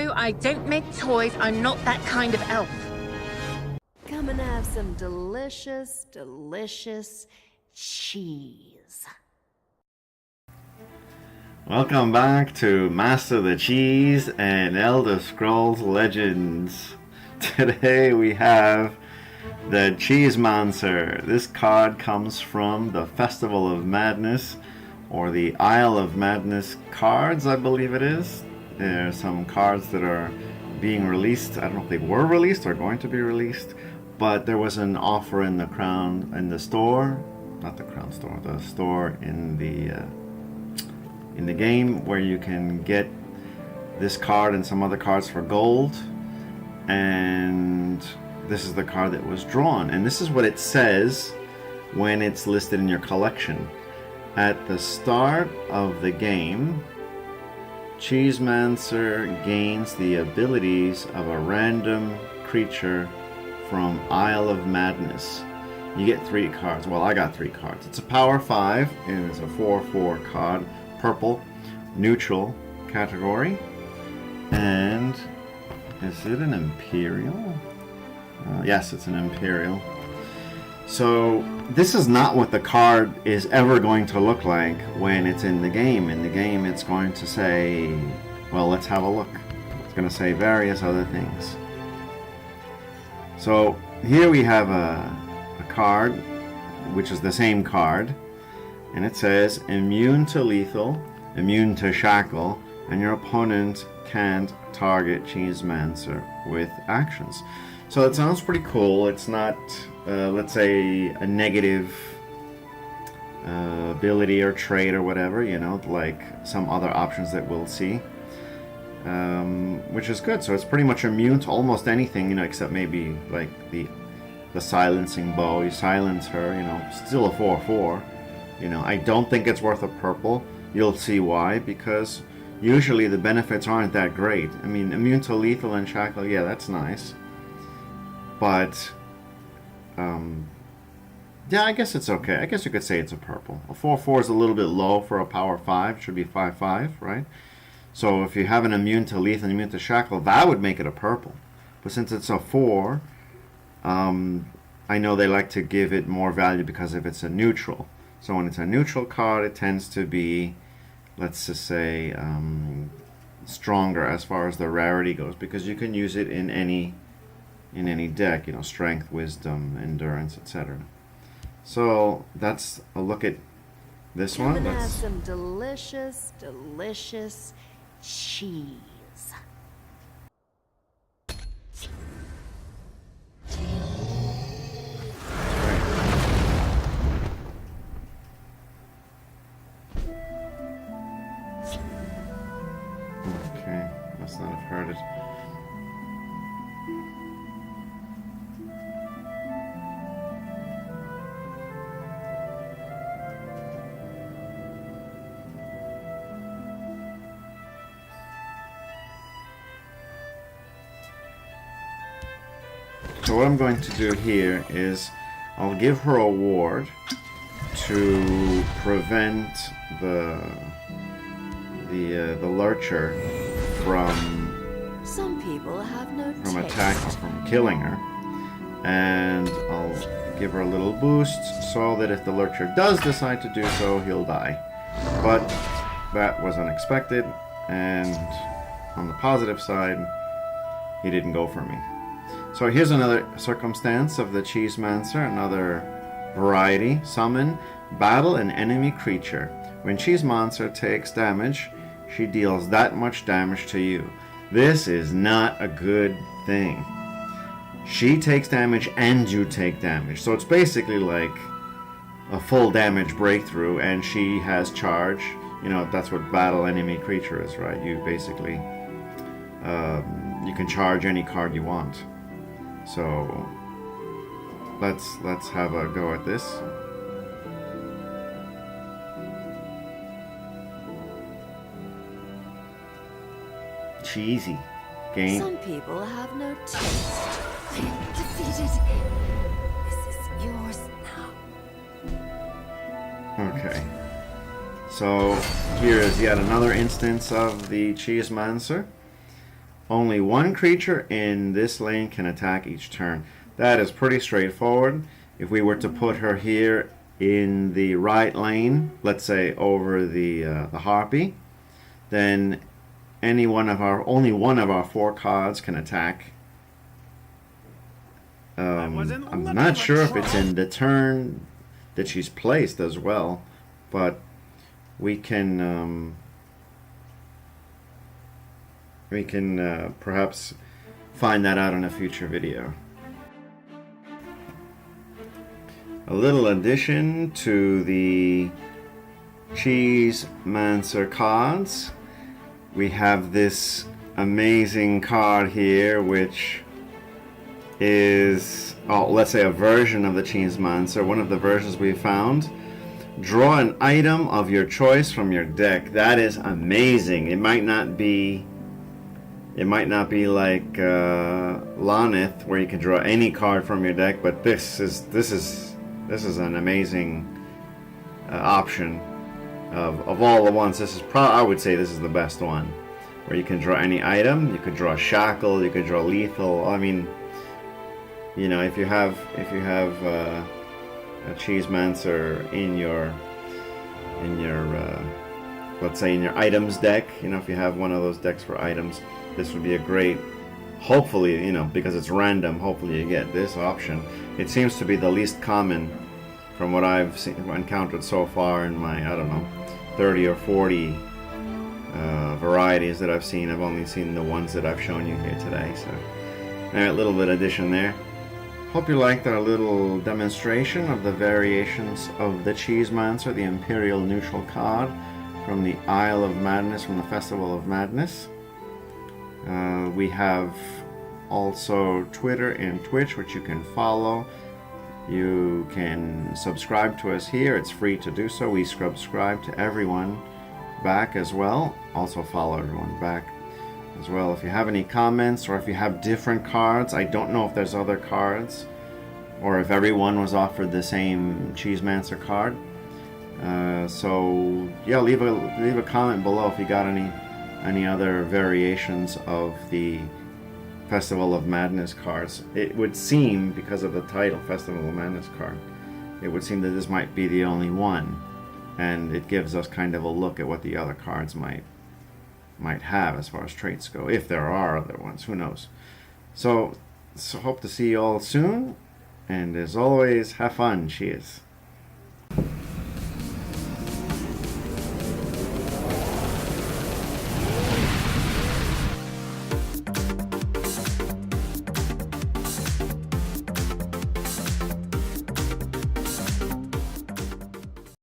no, I don't make toys. I'm not that kind of elf. Come and have some delicious, delicious cheese. Welcome back to Master the Cheese and Elder Scrolls Legends. Today we have the Cheesemancer. This card comes from the Festival of Madness, or the Isle of Madness cards, I believe it is. There are some cards that are being released. I don't know if they were released or going to be released, but there was an offer in the the store in the game where you can get this card and some other cards for gold, and this is the card that was drawn, and this is what it says when it's listed in your collection. At the start of the game, Cheesemancer gains the abilities of a random creature from Isle of Madness. You get 3 cards. Well, I got 3 cards. It's a power 5 and it's a 4/4 card, purple, neutral category. And is it an Imperial? Yes, it's an Imperial. So this is not what the card is ever going to look like when it's in the game. In the game it's going to say, well, let's have a look. It's going to say various other things. So here we have a card, which is the same card, and it says immune to lethal, immune to shackle, and your opponent can't target Cheesemancer with actions. So it sounds pretty cool. It's not, let's say, a negative ability or trait or whatever, you know, like some other options that we'll see, which is good. So it's pretty much immune to almost anything, you know, except maybe like the silencing bow. You silence her, you know, still a 4/4. You know, I don't think it's worth a purple. You'll see why, because usually the benefits aren't that great. I mean, immune to lethal and shackle, yeah, that's nice. But, yeah, I guess it's okay. I guess you could say it's a purple. A 4/4 is a little bit low for a power 5. It should be 5/5, right? So if you have an immune to lethal and immune to shackle, that would make it a purple. But since it's a 4, I know they like to give it more value because if it's a neutral. So when it's a neutral card, it tends to be, let's just say, stronger as far as the rarity goes, because you can use it in any deck, you know, strength, wisdom, endurance, etc. So that's a look at this one. Come and have some delicious, delicious cheese. Okay, must not have heard it. So what I'm going to do here is I'll give her a ward to prevent the lurcher Some people have no from taste. attacking, from killing her, and I'll give her a little boost so that if the lurcher does decide to do so, he'll die. But that was unexpected, and on the positive side, he didn't go for me. So here's another circumstance of the Cheesemancer, another variety. Summon, battle an enemy creature. When Cheesemancer takes damage, she deals that much damage to you. This is not a good thing. She takes damage and you take damage. So it's basically like a full damage breakthrough, and she has charge. You know, that's what battle enemy creature is, right? You basically, you can charge any card you want. So let's have a go at this. Cheesy. Gain. Some people have no taste. I am defeated. This is yours now. Okay. So here is yet another instance of the Cheesemancer. only one creature in this lane can attack each turn. That is pretty straightforward. If we were to put her here in the right lane, let's say over the harpy, then only one of our 4 cards can attack. I'm not sure if it's in the turn that she's placed as well, but we can perhaps find that out in a future video. A little addition to the CHEESEMancer cards. We have this amazing card here, which is, let's say, a version of the CHEESEMancer, one of the versions we found. Draw an item of your choice from your deck. That is amazing. It might not be like Lanith, where you can draw any card from your deck, but this is an amazing option. Of all the ones, this is I would say this is the best one, where you can draw any item. You could draw Shackle, you could draw Lethal. I mean, you know, if you have a CHEESEMancer in your let's say in your items deck, you know, if you have one of those decks for items, this would be a great, hopefully, you know, because it's random, hopefully you get this option. It seems to be the least common from what I've encountered so far in my, I don't know, 30 or 40 varieties that I've seen. I've only seen the ones that I've shown you here today. So, a little bit of addition there. Hope you liked our little demonstration of the variations of the CHEESEMancer, the Imperial Neutral card from the Isle of Madness, from the Festival of Madness. We have also Twitter and Twitch, which you can follow. You can subscribe to us here. It's free to do so. We subscribe to everyone back as well. Also follow everyone back as well. If you have any comments, or if you have different cards, I don't know if there's other cards, or if everyone was offered the same CHEESEMancer card. So yeah, leave a comment below if you got any other variations of the Festival of Madness cards. It would seem, because of the title, Festival of Madness card, it would seem that this might be the only one, and it gives us kind of a look at what the other cards might have as far as traits go, if there are other ones. Who knows? So hope to see you all soon, and as always, have fun. Cheers.